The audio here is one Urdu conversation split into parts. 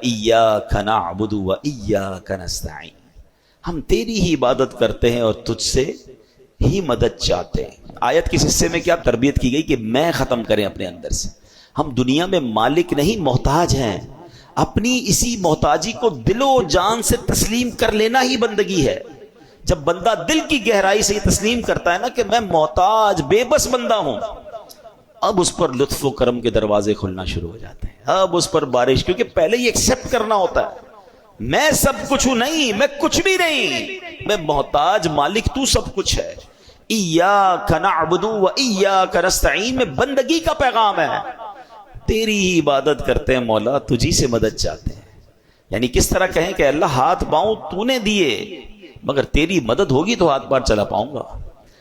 ایاک نعبد و ایاک نستعین، ہم تیری ہی عبادت کرتے ہیں اور تجھ سے ہی مدد چاہتے ہیں۔ آیت کس حصے میں کیا تربیت کی گئی کہ میں ختم کریں اپنے اندر سے۔ ہم دنیا میں مالک نہیں محتاج ہیں، اپنی اسی محتاجی کو دل و جان سے تسلیم کر لینا ہی بندگی ہے۔ جب بندہ دل کی گہرائی سے یہ تسلیم کرتا ہے نا کہ میں محتاج بے بس بندہ ہوں، اب اس پر لطف و کرم کے دروازے کھلنا شروع ہو جاتے ہیں، اب اس پر بارش، کیونکہ پہلے یہ ایکسپٹ کرنا ہوتا ہے میں سب کچھ ہوں، نہیں میں کچھ بھی نہیں، میں محتاج، مالک تو سب کچھ ہے۔ ایاک نعبد و ایاک نستعین میں بندگی کا پیغام ہے، تیری ہی عبادت کرتے ہیں مولا، تجھی سے مدد چاہتے ہیں۔ یعنی کس طرح کہیں کہ اللہ ہاتھ پاؤں تو نے دیے، مگر تیری مدد ہوگی تو ہاتھ پار چلا پاؤں گا،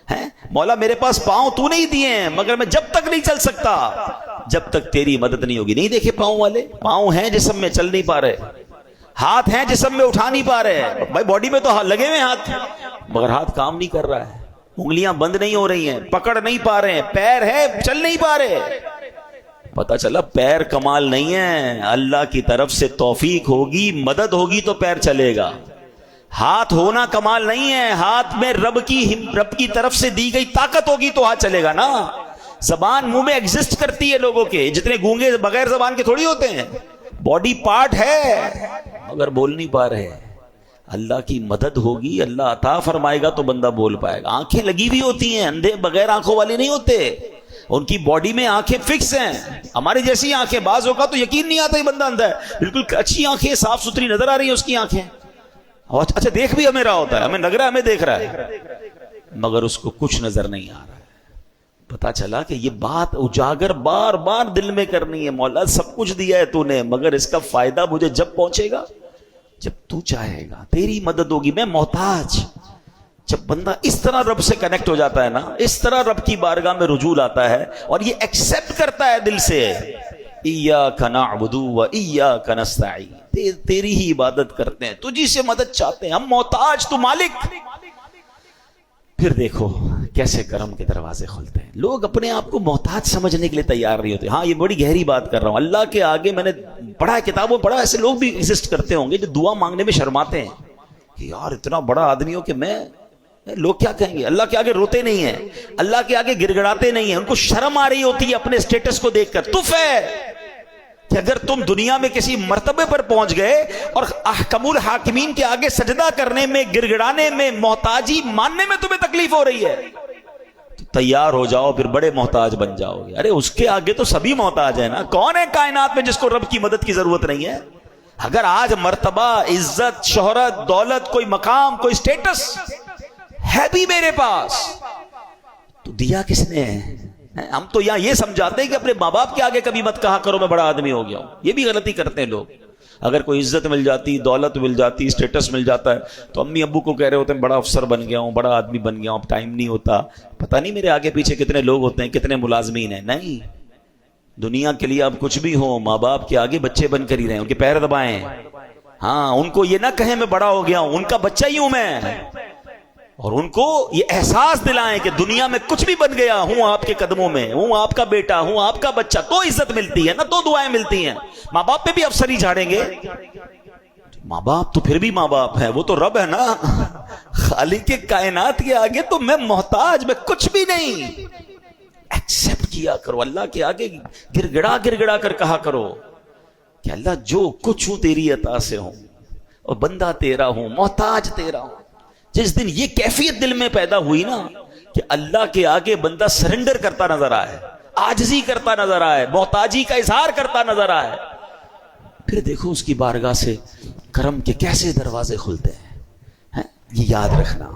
ہیں مولا میرے پاس پاؤں تو نہیں دیے ہیں، مگر میں جب تک نہیں چل سکتا جب تک تیری مدد نہیں ہوگی۔ نہیں دیکھے پاؤں والے، پاؤں ہیں جسم میں چل نہیں پا رہے، ہاتھ ہیں جسم میں اٹھا نہیں پا رہے، بھائی باڈی میں تو لگے ہوئے ہاتھ، مگر ہاتھ کام نہیں کر رہا ہے، انگلیاں بند نہیں ہو رہی ہیں، پکڑ نہیں پا رہے ہیں، پیر ہے چل نہیں پا رہے۔ پتہ چلا پیر کمال نہیں ہے، اللہ کی طرف سے توفیق ہوگی، مدد ہوگی تو پیر چلے گا۔ ہاتھ ہونا کمال نہیں ہے، ہاتھ میں رب کی طرف سے دی گئی طاقت ہوگی تو ہاتھ چلے گا نا۔ زبان منہ میں ایگزسٹ کرتی ہے لوگوں کے، جتنے گونگے بغیر زبان کے تھوڑی ہوتے ہیں، باڈی پارٹ ہے مگر بول نہیں پا رہے۔ اللہ کی مدد ہوگی، اللہ عطا فرمائے گا تو بندہ بول پائے گا۔ آنکھیں لگی ہوئی ہوتی ہیں، اندھے بغیر آنکھوں والے نہیں ہوتے، ان کی باڈی میں آنکھیں فکس ہیں، ہماری جیسی آنکھیں، بعض ہوگا تو یقین نہیں آتا یہ بندہ اندھا ہے، بالکل اچھی آنکھیں صاف ستھری نظر آ رہی ہیں اس کی آنکھیں، اچھا دیکھ بھی ہمیں رہا ہوتا ہے، ہمیں لگ رہا ہے ہمیں دیکھ رہا ہے، مگر اس کو کچھ نظر نہیں آ رہا ہے۔ پتا چلا کہ یہ بات اجاگر بار بار دل میں کرنی ہے، مولا سب کچھ دیا ہے تو نے، مگر اس کا فائدہ مجھے جب پہنچے گا جب تو چاہے گا، تیری مدد ہوگی، میں محتاج۔ جب بندہ اس طرح رب سے کنیکٹ ہو جاتا ہے نا، اس طرح رب کی بارگاہ میں رجوع لاتا ہے اور یہ ایکسپٹ کرتا ہے دل سے، ایاک نعبد و ایاک نستعین، تیری ہی عبادت کرتے ہیں، تجھی سے مدد چاہتے ہیں، ہم محتاج تو مالک۔ پھر دیکھو کیسے کرم کے دروازے کھلتے ہیں۔ لوگ اپنے آپ کو محتاج سمجھنے کے لیے تیار نہیں ہوتے۔ ہاں یہ بڑی گہری بات کر رہا ہوں، اللہ کے آگے میں نے پڑھا ہے، کتابوں پڑھا، ایسے لوگ بھی ایگزسٹ کرتے ہوں گے جو دعا مانگنے میں شرماتے ہیں کہ یار اتنا بڑا آدمی ہو کہ میں، لوگ کیا کہیں گے۔ اللہ کے آگے روتے نہیں ہیں، اللہ کے آگے گڑ گڑاتے نہیں ہیں، ان کو شرم آ رہی ہوتی ہے اپنے اسٹیٹس کو دیکھ کر۔ تف ہے کہ اگر تم دنیا میں کسی مرتبے پر پہنچ گئے اور احکم الحاکمین کے آگے سجدہ کرنے میں، گڑ گڑانے میں، محتاجی ماننے میں تمہیں تکلیف ہو رہی ہے تو تیار ہو جاؤ، پھر بڑے محتاج بن جاؤ گے۔ ارے اس کے آگے تو سبھی محتاج ہیں نا، کون ہے کائنات میں جس کو رب کی مدد کی ضرورت نہیں ہے؟ اگر آج مرتبہ، عزت، شہرت، دولت، کوئی مقام، کوئی سٹیٹس ہے بھی میرے پاس تو دیا کس نے ہے؟ ہم تو یہاں یہ سمجھاتے ہیں کہ اپنے ماں باپ کے آگے کبھی مت کہا کرو میں بڑا آدمی ہو گیا ہوں، یہ بھی غلطی کرتے ہیں لوگ۔ اگر کوئی عزت مل جاتی، دولت مل جاتی، اسٹیٹس مل جاتا ہے تو امی ابو کو کہہ رہے ہوتے ہیں بڑا افسر بن گیا ہوں، بڑا آدمی بن گیا ہوں، اب ٹائم نہیں ہوتا، پتہ نہیں میرے آگے پیچھے کتنے لوگ ہوتے ہیں، کتنے ملازمین ہیں۔ نہیں، دنیا کے لیے آپ کچھ بھی ہو، ماں باپ کے آگے بچے بن کر ہی رہیں، ان کے پیر دبائیں، ہاں ان کو یہ نہ کہیں میں بڑا ہو گیا ہوں، ان کا بچہ ہی ہوں میں، اور ان کو یہ احساس دلائیں کہ دنیا میں کچھ بھی بن گیا ہوں آپ کے قدموں میں، ہوں آپ کا بیٹا، ہوں آپ کا بچہ، تو عزت ملتی ہے نا، تو دعائیں ملتی ہیں۔ ماں باپ پہ بھی افسر ہی جھاڑیں گے، ماں باپ تو پھر بھی ماں باپ ہے، وہ تو رب ہے نا، خالق کائنات کے آگے تو میں محتاج، میں کچھ بھی نہیں۔ ایکسپٹ کیا کرو، اللہ کے آگے گر گڑا کر کہا کرو کہ اللہ جو کچھ ہوں تیری عطا سے ہوں، اور بندہ تیرا ہوں، محتاج تیرا ہوں۔ جس دن یہ کیفیت دل میں پیدا ہوئی نا کہ اللہ کے آگے بندہ سرنڈر کرتا نظر آئے، عاجزی کرتا نظر آئے، محتاجی کا اظہار کرتا نظر آئے، پھر دیکھو اس کی بارگاہ سے کرم کے کیسے دروازے کھلتے ہیں۔ یہ یاد رکھنا۔